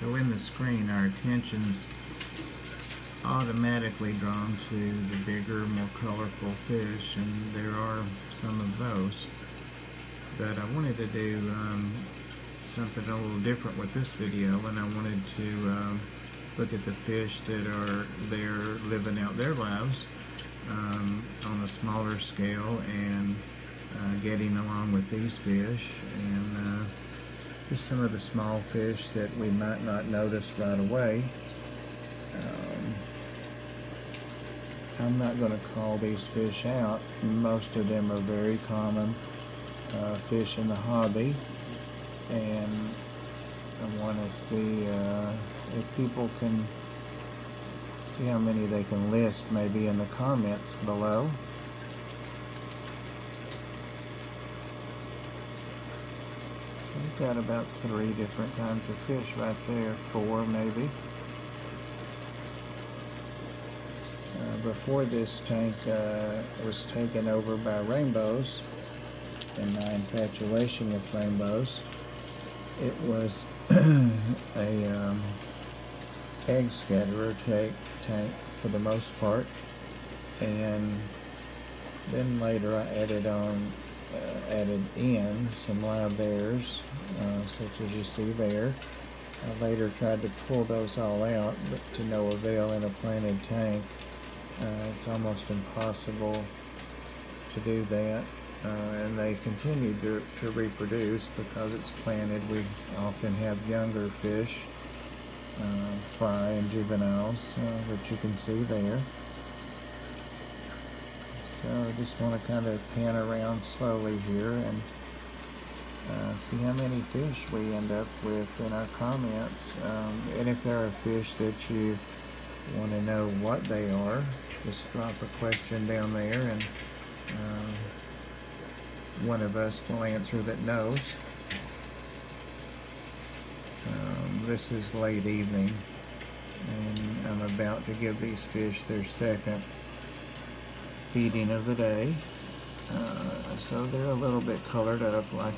So in the screen, our attention's automatically drawn to the bigger, more colorful fish, and there are some of those. But I wanted to do something a little different with this video, and I wanted to look at the fish that are there living out their lives on a smaller scale, and getting along with these fish, and just some of the small fish that we might not notice right away. I'm not going to call these fish out. Most of them are very common fish in the hobby, and I want to see if people can see how many they can list maybe in the comments below. So we've got about 3 different kinds of fish right there, 4 maybe. Before this tank was taken over by rainbows, and my infatuation with rainbows, it was a egg scatterer tank for the most part, and then later I added in some live bears, such as you see there. I later tried to pull those all out, but to no avail in a planted tank. It's almost impossible to do that, and they continue to reproduce because it's planted. We often have younger fish, fry and juveniles, which you can see there. So I just want to kind of pan around slowly here and see how many fish we end up with in our comments, and if there are fish that you want to know what they are, just drop a question down there, and one of us will answer that knows. This is late evening, and I'm about to give these fish their second feeding of the day, so they're a little bit colored up, like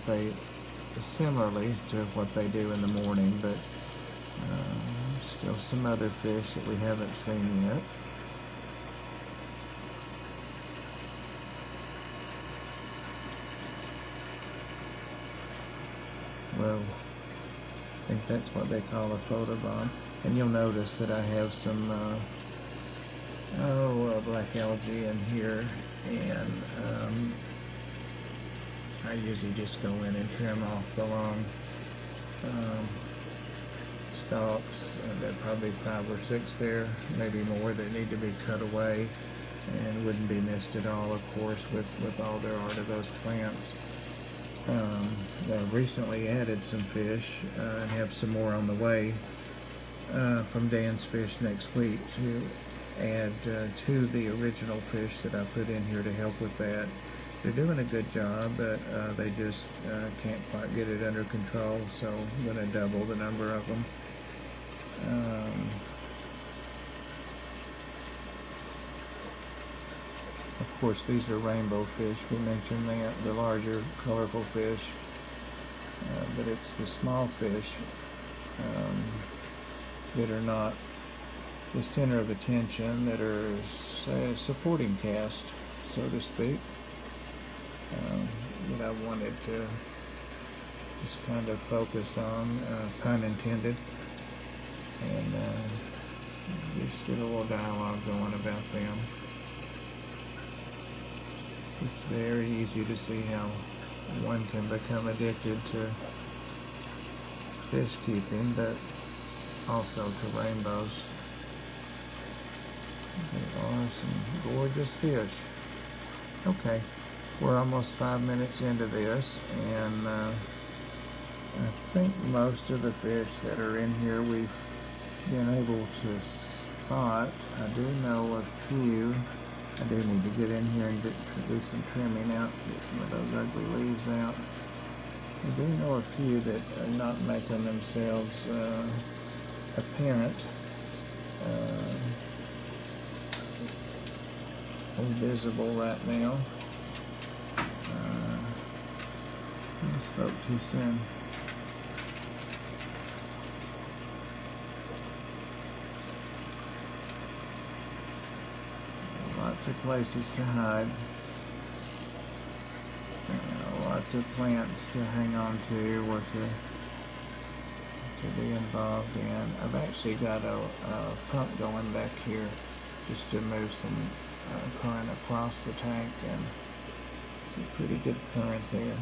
similarly to what they do in the morning, but still some other fish that we haven't seen yet. Well, I think that's what they call a photobomb. And you'll notice that I have some black algae in here, and I usually just go in and trim off the long stalks. There are probably 5 or 6 there, maybe more, that need to be cut away, and wouldn't be missed at all, of course, with all there are to those plants. I recently added some fish, and have some more on the way from Dan's Fish next week to add to the original fish that I put in here to help with that. They're doing a good job, but they just can't quite get it under control, so I'm going to double the number of them. Of course, these are rainbow fish. We mentioned that, the larger, colorful fish, but it's the small fish that are not the center of attention, that are, say, a supporting cast, so to speak, that I wanted to just kind of focus on, pun intended, and just get a little dialogue going about them. It's very easy to see how one can become addicted to fish keeping, but also to rainbows. There are some gorgeous fish. Okay, we're almost 5 minutes into this, and I think most of the fish that are in here we've been able to spot. I do know a few. I do need to get in here and do some trimming out, get some of those ugly leaves out. I do know a few that are not making themselves apparent, or visible right now. I spoke too soon. of places to hide. Lots of plants to hang on to or to be involved in. I've actually got a pump going back here just to move some current across the tank, and it's a pretty good current there.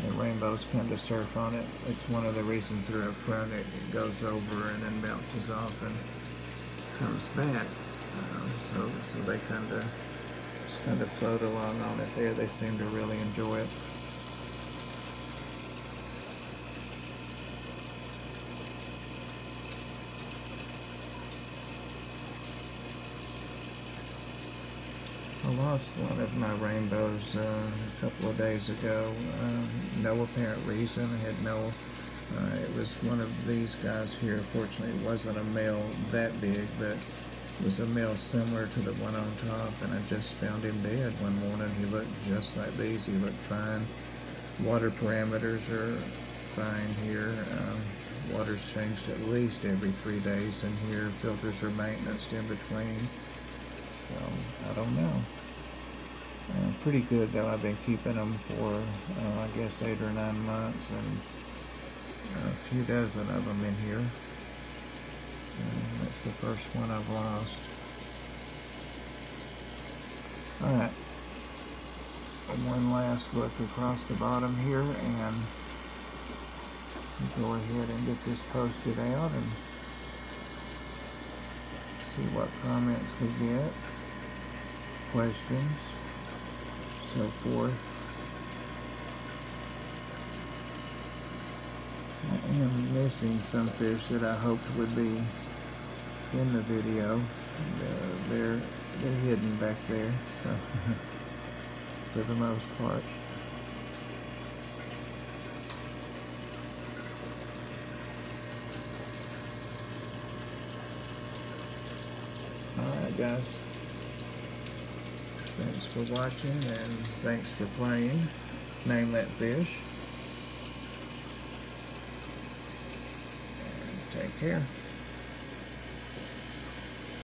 The rainbows come to surf on it. It's one of the reasons they're up front. It goes over and then bounces off and comes back. So they just kind of float along on it there. They seem to really enjoy it. I lost one of my rainbows a couple of days ago. No apparent reason. I had no. It was one of these guys here. Fortunately, it wasn't a male that big, but it was a male similar to the one on top, and I just found him dead one morning. He looked just like these. He looked fine. Water parameters are fine here. Water's changed at least every 3 days in here. Filters are maintained in between. So, I don't know. Pretty good though. I've been keeping them for, I guess 8 or 9 months, and a few dozen of them in here. That's the first one I've lost. Alright. One last look across the bottom here, and go ahead and get this posted out and see what comments we get, questions, so forth. I am missing some fish that I hoped would be in the video. They're hidden back there, so for the most part. Alright guys, thanks for watching and thanks for playing Name That Fish, and take care.